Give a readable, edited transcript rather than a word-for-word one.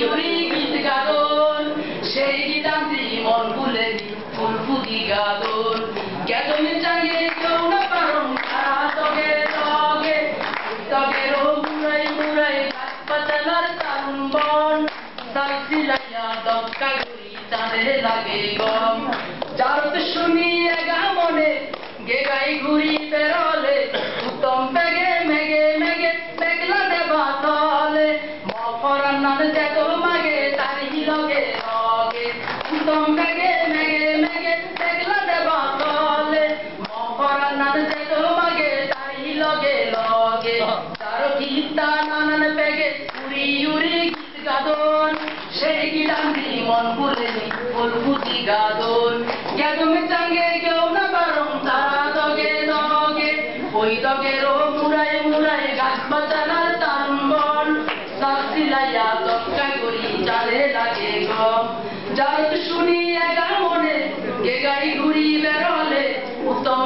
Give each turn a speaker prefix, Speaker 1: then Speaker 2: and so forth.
Speaker 1: উড়ি গীত গাদন সেই গীতান্তি মন ভুলে ফুল ফুটি গাদন কেদমে চাঙ্গে কেউ না পারম সারা তগে তগে তগেরও মুড়াই মুড়াই গাছ পাতালার তারুণ বন সালসিলাইয়া দক্কা ঘুরি চাঁদে লাগে গম যারত শুনি এগা মনে গে গাই ঘুরি বেরলে উত্তম পেগে মেগে মেগে মেঘলা দেবা তলে মফরান্নার যেত মাগে তারি লগে লগে উত্তম পেগে মেগে মেগে মেঘলা দেবা তলে মফরান্নার যেত মাগে তারি লগে লগে তার গীতা নানান পেগে উড়ি উড়ি গীত গাদন সেই গীতান্তি মন ভুলেনি ফুল ফুটি গাদন কেদমে চাঙ্গে কেউ না পারম তারা দগে দগে ওই দগেরও মুড়াই মুড়াই গাছ বাঁচালার তারুণ বন সালসিলাইয়া দক্কা করি চালে লাগে গম যার শুনি এগা মনে গে গাড়ি ঘুরি বেরোলে উত্তম